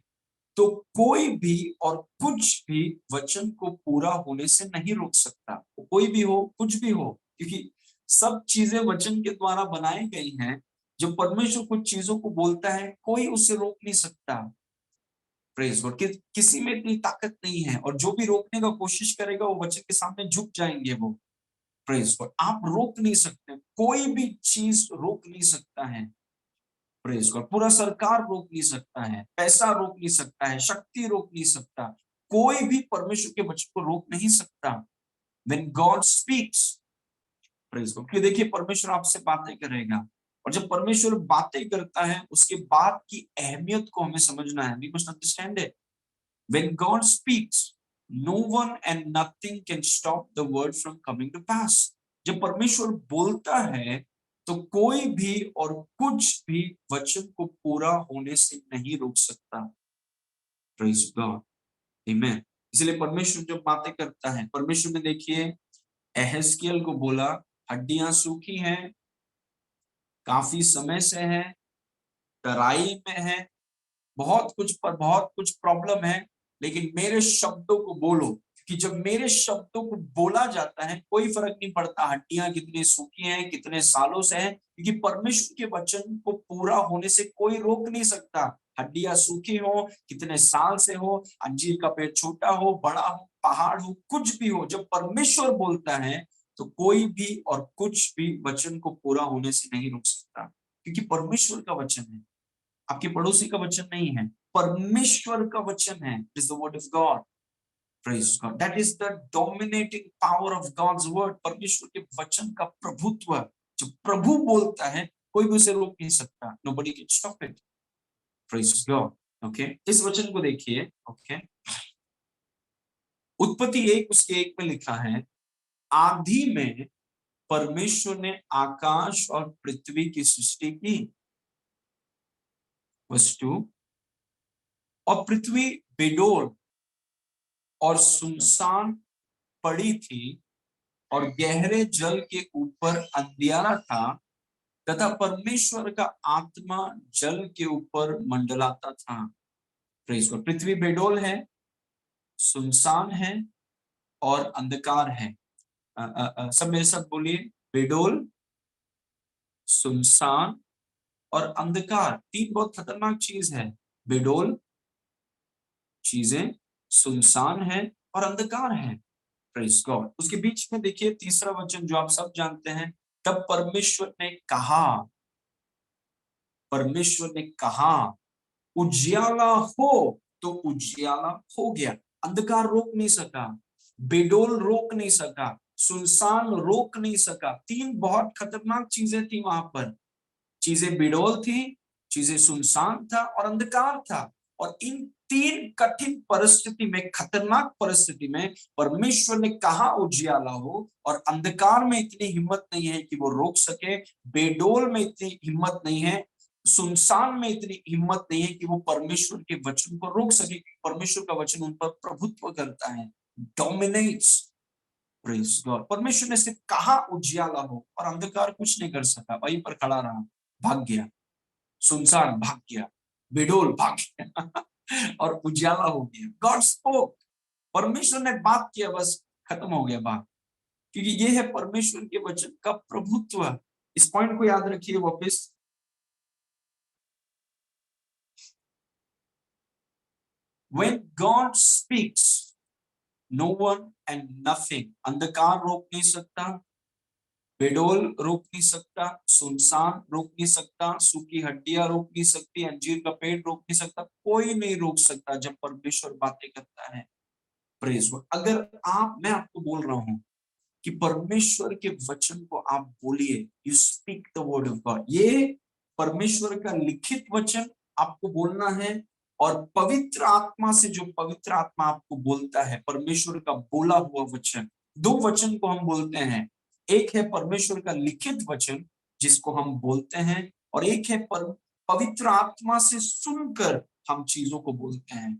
तो कोई भी और कुछ भी वचन को पूरा होने से नहीं रोक सकता। कोई भी हो, कुछ भी हो, क्योंकि सब चीजें वचन के द्वारा बनाई गई हैं। जब परमेश्वर कुछ चीजों को बोलता है, कोई उसे रोक नहीं सकता। Praise God. किसी में इतनी ताकत नहीं है, और जो भी रोकने का कोशिश करेगा वो वचन के सामने झुक जाएंगे वो। Praise God. आप रोक नहीं सकते, कोई भी चीज रोक नहीं सकता है। Praise God. पूरा सरकार रोक नहीं सकता है, पैसा रोक नहीं सकता है, शक्ति रोक नहीं सकता, कोई भी परमेश्वर के वचन को रोक नहीं सकता। When God speaks, praise God. क्योंकि देखिए, परमेश्वर आपसे बातें करेगा, और जब परमेश्वर बातें करता है, उसके बाद की अहमियत को हमें समझना है। We must understand it. When God speaks, no one and nothing can stop the word from coming to pass. जब परमेश्वर बोलता है तो कोई भी और कुछ भी वचन को पूरा होने से नहीं रोक सकता। Praise God. Amen. इसलिए परमेश्वर जब बातें करता है, परमेश्वर ने देखिए एहजकेल को बोला, हड्डियां सूखी हैं, काफी समय से हैं, तराई में है, बहुत कुछ प्रॉब्लम है, लेकिन मेरे शब्दों को बोलो। कि जब मेरे शब्दों को बोला जाता है, कोई फर्क नहीं पड़ता हड्डियां कितनी सूखी हैं, कितने सालों से हैं, क्योंकि परमेश्वर के वचन को पूरा होने से कोई रोक नहीं सकता। हड्डियां सूखी हो, कितने साल से हो, अंजीर का पेड़ छोटा हो, बड़ा हो, पहाड़ हो, कुछ भी हो, जब परमेश्वर बोलता है तो कोई भी और कुछ भी वचन को पूरा होने से नहीं रोक सकता, क्योंकि परमेश्वर का वचन है, आपके पड़ोसी का वचन नहीं है, परमेश्वर का वचन है। It is the word of God. Praise God. That is the dominating power of God's word. परमेश्वर के वचन का प्रभुत्व। जब प्रभु बोलता है कोई भी उसे रोक नहीं सकता, nobody can stop it. Praise God. Okay, इस वचन को देखिए। ओके, उत्पत्ति 1 उसके 1 में लिखा है, आदि में परमेश्वर ने आकाश और पृथ्वी की सृष्टि की। वस्तु और पृथ्वी बेडोल और सुनसान पड़ी थी और गहरे जल के ऊपर अंधियारा था तथा परमेश्वर का आत्मा जल के ऊपर मंडलाता था। Praise God. पृथ्वी बेडोल है, सुनसान है और अंधकार है। सब मेरे साथ बोलिए, बेडोल, सुनसान और अंधकार। तीन बहुत खतरनाक चीज है। बेडोल चीजें, सुनसान है और अंधकार है। Praise God. उसके बीच में देखिए तीसरा वचन जो आप सब जानते हैं, तब परमेश्वर ने कहा, परमेश्वर ने कहा उजियाला हो, तो उजियाला हो गया। अंधकार रोक नहीं सका, बेडोल रोक नहीं सका, सुनसान रोक नहीं सका। तीन बहुत खतरनाक चीजें थी वहां पर। चीजें बेडोल थी, चीजें सुनसान था और अंधकार था। और इन तीन कठिन परिस्थिति में, खतरनाक परिस्थिति में परमेश्वर ने कहा उजियाला हो, और अंधकार में इतनी हिम्मत नहीं है कि वो रोक सके, बेडोल में इतनी हिम्मत नहीं है, सुनसान में इतनी हिम्मत नहीं है कि वो परमेश्वर के वचन को रोक सके। परमेश्वर का वचन उन पर प्रभुत्व करता है, डोमिनेट्स। Praise God. परमेश्वर ने सिर्फ कहा उजियाला हो और अंधकार कुछ नहीं कर सका, वहीं पर खड़ा रहा, भाग गया। सुनसान भाग गया, बेडोल भाग गया और उजियाला हो गया। गॉड स्पोक, परमेश्वर ने बात किया, बस खत्म हो गया बात। क्योंकि ये है परमेश्वर के वचन का प्रभुत्व। इस पॉइंट को याद रखिए वापस। When God speaks, no one and nothing, अंधकार रोक नहीं सकता, बेडोल रोक नहीं सकता, सुनसान रोक नहीं सकता, सूखी हड्डियां रोक नहीं सकती, अंजीर का पेड़ रोक नहीं सकता, कोई नहीं रोक सकता जब परमेश्वर बातें करता है। Praise God. अगर मैं आपको बोल रहा हूं कि परमेश्वर के वचन को आप बोलिए, you speak the word of God, ये परमेश्वर का लिखित वचन आपको बोलना है। और पवित्र आत्मा से, जो पवित्र आत्मा आपको बोलता है, परमेश्वर का बोला हुआ वचन। दो वचन को हम बोलते हैं, एक है परमेश्वर का लिखित वचन जिसको हम बोलते हैं, और एक है पवित्र आत्मा से सुनकर हम चीजों को बोलते हैं।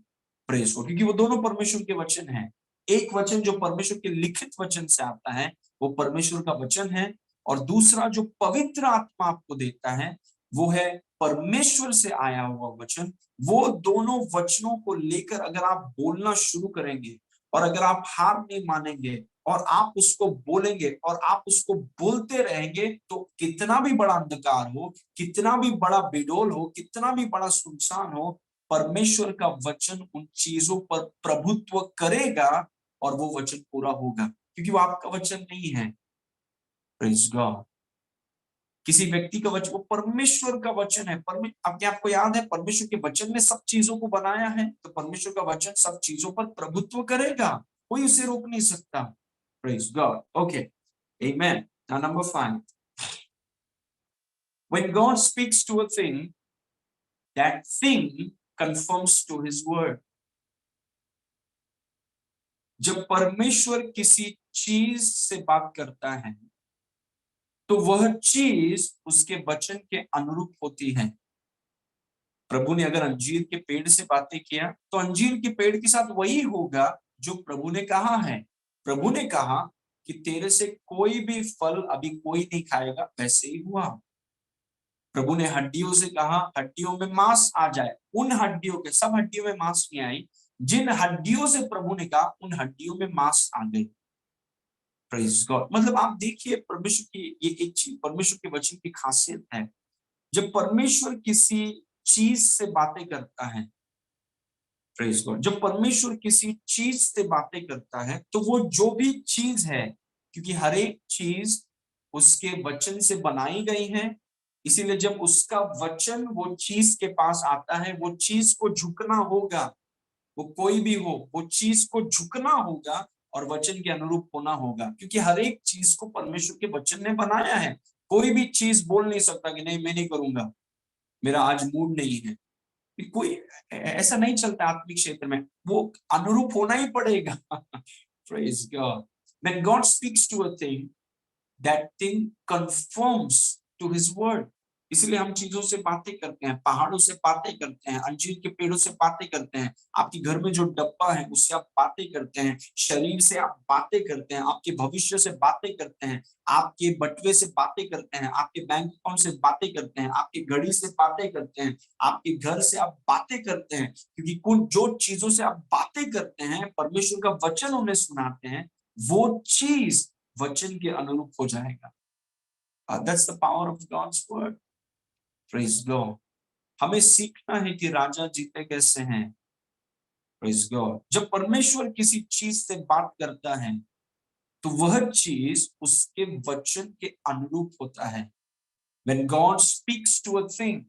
प्रेज को, क्योंकि वो दोनों परमेश्वर के वचन हैं। एक वचन जो परमेश्वर के लिखित वचन से आता है वो परमेश्वर का वचन है, और दूसरा जो पवित्र आत्मा आपको देता है वो है परमेश्वर से आया हुआ वचन। वो दोनों वचनों को लेकर अगर आप बोलना शुरू करेंगे, और अगर आप हार नहीं मानेंगे और आप उसको बोलेंगे और आप उसको बोलते रहेंगे, तो कितना भी बड़ा अंधकार हो, कितना भी बड़ा बेडोल हो, कितना भी बड़ा सुनसान हो, परमेश्वर का वचन उन चीजों पर प्रभुत्व करेगा और वो वचन पूरा होगा, क्योंकि वो आपका वचन नहीं है। Praise God. किसी व्यक्ति का वचन, वो परमेश्वर का वचन है। अपने आपको याद है, परमेश्वर के वचन ने सब चीजों को बनाया है, तो परमेश्वर का वचन सब चीजों पर प्रभुत्व करेगा, कोई उसे रोक नहीं सकता। Praise God. Okay, amen. Now number 5, when God speaks to a thing, that thing conforms to his word. जब परमेश्वर किसी चीज से बात करता है तो वह चीज उसके वचन के अनुरूप होती है। प्रभु ने अगर अंजीर के पेड़ से बातें किया तो अंजीर के पेड़ के साथ वही होगा जो प्रभु ने कहा है। प्रभु ने कहा कि तेरे से कोई भी फल अभी कोई नहीं खाएगा, वैसे ही हुआ। प्रभु ने हड्डियों से कहा हड्डियों में मांस आ जाए, उन हड्डियों के, सब हड्डियों में मांस नहीं आई, जिन हड्डियों से प्रभु ने कहा उन हड्डियों में मांस आ गई। Praise God. मतलब आप देखिए परमेश्वर की ये एक चीज, परमेश्वर के वचन की खासियत है। जब परमेश्वर किसी चीज से बातें करता है, प्रेज गॉड, जब परमेश्वर किसी चीज से बातें करता है तो वो जो भी चीज है, क्योंकि हर एक चीज उसके वचन से बनाई गई है, इसीलिए जब उसका वचन वो चीज के पास आता है, वो चीज को झुकना होगा। वो कोई भी हो, वो चीज को झुकना होगा और वचन के अनुरूप होना होगा, क्योंकि हर एक चीज को परमेश्वर के वचन ने बनाया है। कोई भी चीज बोल नहीं सकता कि नहीं मैं नहीं करूंगा, मेरा आज मूड नहीं है। कोई ऐसा नहीं चलता आत्मिक क्षेत्र में, वो अनुरूप होना ही पड़ेगा। Praise God. When God speaks to a thing, that thing conforms to his word. इसलिए हम चीजों से बातें करते हैं, पहाड़ों से बातें करते हैं, अंजीर के पेड़ों से बातें करते हैं, आपके घर में जो डब्बा है उससे आप बातें करते हैं, शरीर से आप बातें करते हैं, आपके भविष्य से बातें करते हैं, आपके बटुए से बातें करते हैं, आपके बैंक अकाउंट से बातें करते हैं, आपकी घड़ी से बातें करते हैं, आपके घर से आप बातें करते हैं, क्योंकि कुछ जो चीजों से आप बातें करते हैं, परमेश्वर का वचन उन्हें सुनाते हैं, वो चीज वचन के अनुरूप हो जाएगा। That's the power of God's word. Praise God. हमें सीखना है कि राजा जीते कैसे हैं। Praise God. जब परमेश्वर किसी चीज से बात करता है तो वह चीज उसके वचन के अनुरूप होता है। When God speaks to a thing,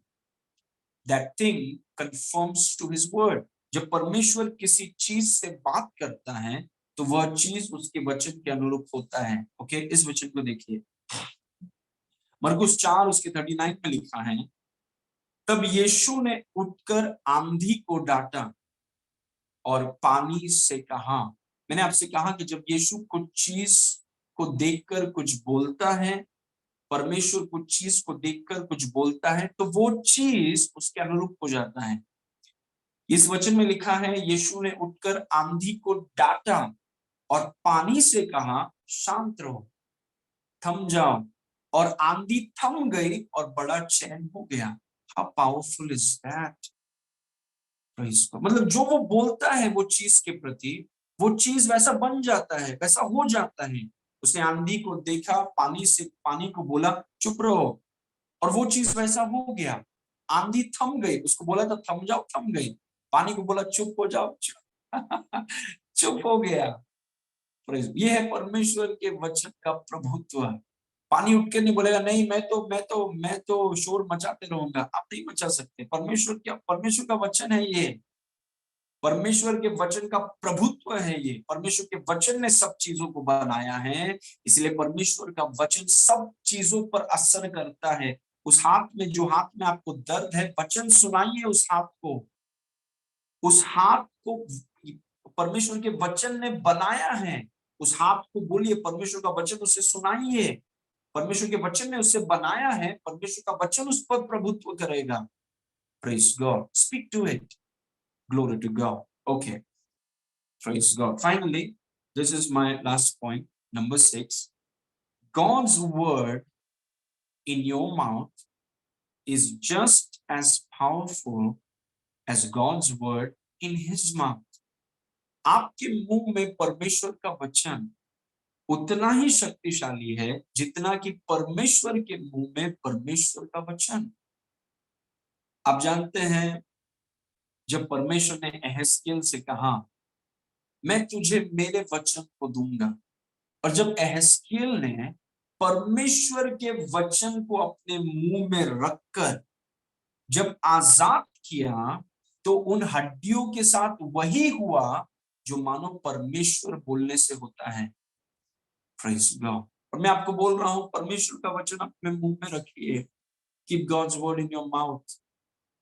that thing conforms to his word. जब परमेश्वर किसी चीज से बात करता है तो वह चीज उसके वचन के अनुरूप होता है। ओके, इस वचन को देखिए, मरकुस 4 उसके 39 में लिखा है, तब यीशु ने उठकर आंधी को डांटा और पानी से कहा। मैंने आपसे कहा कि जब यीशु कुछ चीज को देखकर कुछ बोलता है, परमेश्वर कुछ चीज को देखकर कुछ बोलता है तो वो चीज उसके अनुरूप हो जाता है। इस वचन में लिखा है, यीशु ने उठकर आंधी को डांटा और पानी से कहा शांत रहो, थम जाओ, और आंधी थम गई और बड़ा चैन हो गया। How powerful is that? Praise God. मतलब जो वो बोलता है वो चीज के प्रति, वो चीज वैसा बन जाता है, वैसा हो जाता है। उसने आंधी को देखा, पानी को बोला चुप रहो, और वो चीज वैसा हो गया। आंधी थम गई, उसको बोला था थम जाओ, थम गई। पानी को बोला चुप हो जाओ, चुप चुप हो गया। Praise. ये है परमेश्वर के वचन का प्रभुत्व। पानी उठ के नहीं बोलेगा नहीं मैं तो शोर मचाते रहूंगा, आप नहीं मचा सकते। परमेश्वर का वचन है ये, परमेश्वर के वचन का प्रभुत्व है ये। परमेश्वर के वचन ने सब चीजों को बनाया है, इसलिए परमेश्वर का वचन सब चीजों पर असर करता है। उस हाथ में, जो हाथ में आपको दर्द है, वचन सुनाइए उस हाथ को। उस हाथ को परमेश्वर के वचन ने बनाया है, उस हाथ को बोलिए परमेश्वर का वचन उसे सुनाइए। परमेश्वर के वचन ने उसे बनाया है, परमेश्वर का वचन उस पर प्रभुत्व करेगा। Praise God. Speak to it. Glory to God. Okay. Praise God. Finally, this is my last point, number 6. God's word in your mouth is just as powerful as God's word in his mouth. आपके मुंह में परमेश्वर का वचन उतना ही शक्तिशाली है जितना कि परमेश्वर के मुंह में परमेश्वर का वचन। आप जानते हैं, जब परमेश्वर ने एहजकेल से कहा मैं तुझे मेरे वचन को दूंगा, और जब एहजकेल ने परमेश्वर के वचन को अपने मुंह में रखकर जब आजाद किया, तो उन हड्डियों के साथ वही हुआ जो मानो परमेश्वर बोलने से होता है। Praise God. और मैं आपको बोल रहा हूं, परमेश्वर का वचन अपने मुंह में रखिए। Keep God's word in your mouth.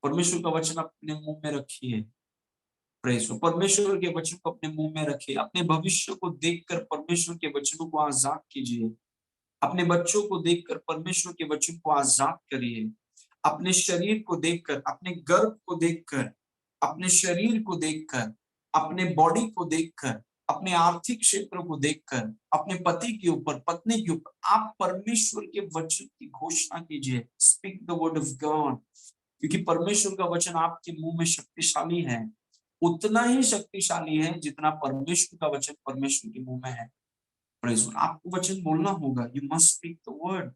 परमेश्वर का वचन अपने मुंह में रखिए। प्रेस, परमेश्वर के वचन को अपने मुंह में रखिए। अपने भविष्य को देखकर परमेश्वर के वचनों को आजाद कीजिए। अपने बच्चों को देखकर परमेश्वर के वचन को आजाद करिए। अपने शरीर को देखकर, अपने गर्भ को देखकर, अपने शरीर को देखकर, अपने बॉडी को देखकर, अपने आर्थिक क्षेत्र को देखकर, अपने पति के ऊपर, पत्नी के ऊपर आप परमेश्वर के वचन की घोषणा कीजिए। Speak the word of God, क्योंकि परमेश्वर का वचन आपके मुंह में शक्तिशाली है, उतना ही शक्तिशाली है जितना परमेश्वर का वचन परमेश्वर के मुंह में है। Praise God. आपको वचन बोलना होगा, you must speak the word.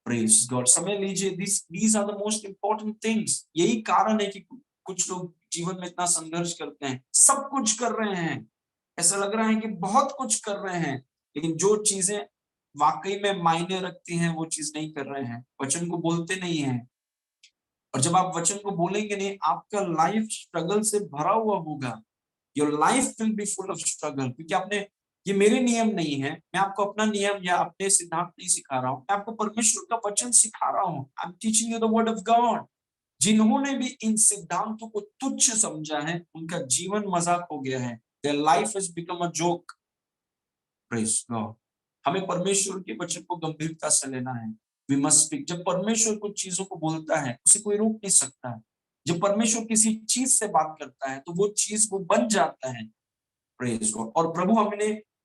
Praise God. समय लीजिए, these are the most important things. यही कारण है कि कुछ लोग जीवन में इतना संघर्ष करते हैं, सब कुछ कर रहे हैं, ऐसा लग रहा है कि बहुत कुछ कर रहे हैं, लेकिन जो चीजें वाकई में मायने रखती हैं वो चीज नहीं कर रहे हैं, वचन को बोलते नहीं है। और जब आप वचन को बोलेंगे नहीं, आपका लाइफ स्ट्रगल से भरा हुआ होगा। Your life will be full of struggle, क्योंकि आपने ये मेरे नियम नहीं है, मैं आपको अपना नियम या अपने सिद्धांत नहीं सिखा रहा हूँ, मैं आपको परमेश्वर का वचन सिखा रहा हूँ। I am teaching you the word of God. जिन्होंने भी इन सिद्धांतों को तुच्छ समझा है, उनका जीवन मजाक हो गया है। Their life has become a joke. Praise God. हमें परमेश्वर के वचन को गंभीरता से लेना है। We must speak. जब परमेश्वर कुछ चीजों को बोलता है, उसे कोई रोक नहीं सकता है। जब परमेश्वर किसी चीज से बात करता है, तो वो चीज वो बन जाता है। Praise God. और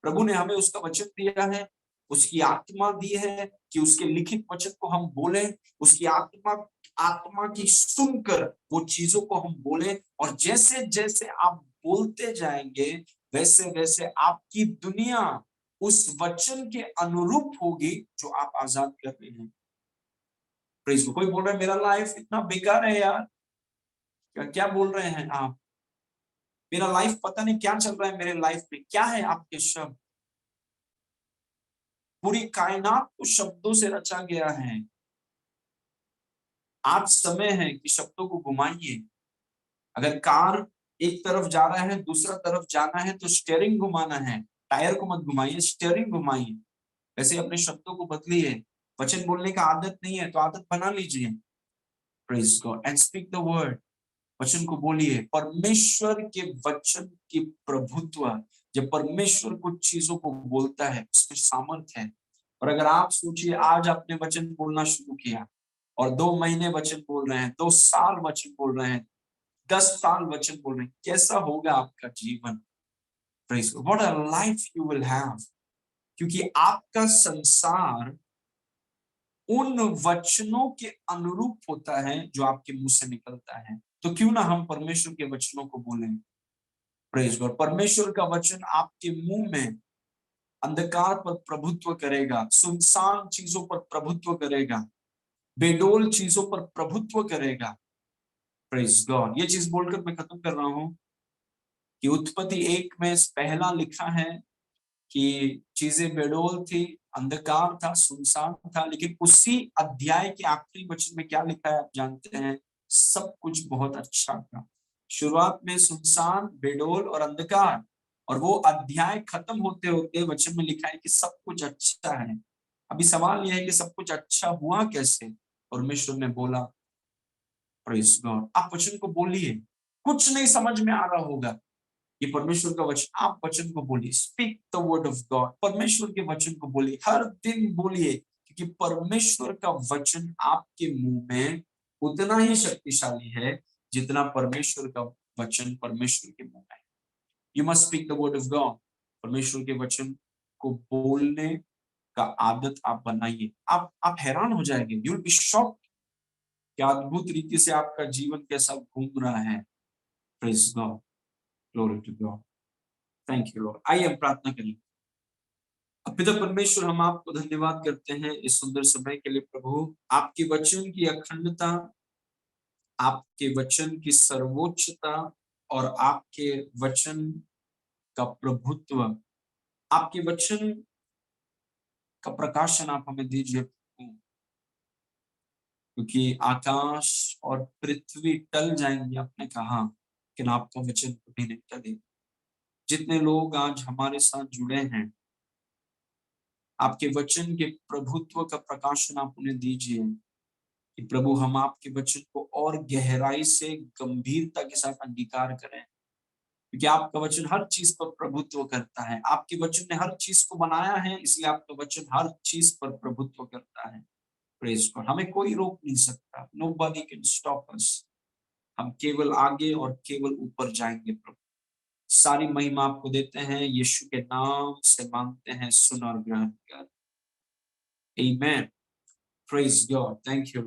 प्रभु ने हमें उसका वचन दिया है, उसकी आत्मा दी है कि उसके लिखित वचन को हम बोले, उसकी आत्मा आत्मा की सुनकर वो चीजों को हम बोले। और जैसे जैसे आप बोलते जाएंगे, वैसे वैसे आपकी दुनिया उस वचन के अनुरूप होगी जो आप आजाद कर रहे हैं। Praise God. कोई बोल रहा है मेरा लाइफ इतना बेकार है यार, क्या क्या बोल रहे हैं आप? मेरा लाइफ पता नहीं क्या चल रहा है, मेरे लाइफ में क्या है? आपके शब्द, पूरी कायनात को शब्दों से रचा गया है। आज समय है कि शब्दों को घुमाइए। अगर कार एक तरफ जा रहा है, दूसरा तरफ जाना है, तो स्टीयरिंग घुमाना है। टायर को मत घुमाइए, स्टीयरिंग घुमाइए। वैसे अपने शब्दों को बदलिए। वचन बोलने का आदत नहीं है तो आदत बना लीजिए। Praise God and speak the word. वचन को बोलिए। परमेश्वर के वचन की प्रभुत्व, जब परमेश्वर कुछ चीजों को बोलता है, उसमें सामर्थ है। और अगर आप सोचिए, आज आपने वचन बोलना शुरू किया और 2 महीने वचन बोल रहे हैं, 2 साल वचन बोल रहे हैं, 10 साल वचन बोल रहे हैं, कैसा होगा आपका जीवन? Praise God. What a life you will have. क्योंकि आपका संसार उन वचनों के अनुरूप होता है जो आपके मुंह से निकलता है। तो क्यों ना हम परमेश्वर के वचनों को बोलें। Praise God. परमेश्वर का वचन आपके मुंह में अंधकार पर प्रभुत्व करेगा, सुनसान चीजों पर प्रभुत्व करेगा, बेडोल चीजों पर प्रभुत्व करेगा। Praise God. ये चीज बोलकर मैं खत्म कर रहा हूं कि उत्पत्ति 1 में पहला लिखा है कि चीजें बेडोल थी, अंधकार था, सुनसान था। लेकिन उसी अध्याय के आखिरी वचन में क्या लिखा है आप जानते हैं? सब कुछ बहुत अच्छा था। शुरुआत में सुनसान, बेडोल और अंधकार, और वो अध्याय खत्म होते होते वचन में लिखा है कि सब कुछ अच्छा है। अभी सवाल यह है कि सब कुछ अच्छा हुआ कैसे? परमेश्वर ने बोला। Praise God. आप वचन को बोलिए। कुछ नहीं समझ में आ रहा होगा, ये परमेश्वर का वचन, आप वचन को बोलिए। Speak the word of God. परमेश्वर के वचन को बोलिए, हर दिन बोलिए। क्योंकि परमेश्वर का वचन आपके मुंह में उतना ही शक्तिशाली है जितना परमेश्वर का वचन परमेश्वर के मुंह में है। You must speak the word of God. परमेश्वर के वचन को बोलने का आदत आप बनाइए। आप हैरान हो जाएंगे। यू विल बी शॉक्ड कि अद्भुत रीति से आपका जीवन कैसा घूम रहा है। Praise God. Glory to God. Thank you Lord. आइए हम प्रार्थना करें। पिता परमेश्वर, हम आपको धन्यवाद करते हैं इस सुंदर समय के लिए। प्रभु, आपके वचन की अखंडता, आपके वचन की सर्वोच्चता और आपके वचन का प्रभुत्व, आपके वचन का प्रकाशन आप हमें दीजिए। क्योंकि आकाश और पृथ्वी टल जाएंगे, आपने कहा, लेकिन आपका वचन कभी नहीं टलेगा। जितने लोग आज हमारे साथ जुड़े हैं, आपके वचन के प्रभुत्व का प्रकाशन आप उन्हें दीजिए कि प्रभु, हम आपके वचन को और गहराई से, गंभीरता के साथ अंगीकार करें। क्योंकि आपका वचन हर चीज पर प्रभुत्व करता है। आपके वचन ने हर चीज को बनाया है, इसलिए आपका वचन हर चीज पर प्रभुत्व करता है। Praise God. हमें कोई रोक नहीं सकता। Nobody can stop us. हम केवल आगे और केवल ऊपर जाएंगे। प्रभु, सारी महिमा आपको देते हैं, यीशु के नाम से मांगते हैं, सुन और ग्रहण कर। आमेन। Praise God. Thank you, Lord.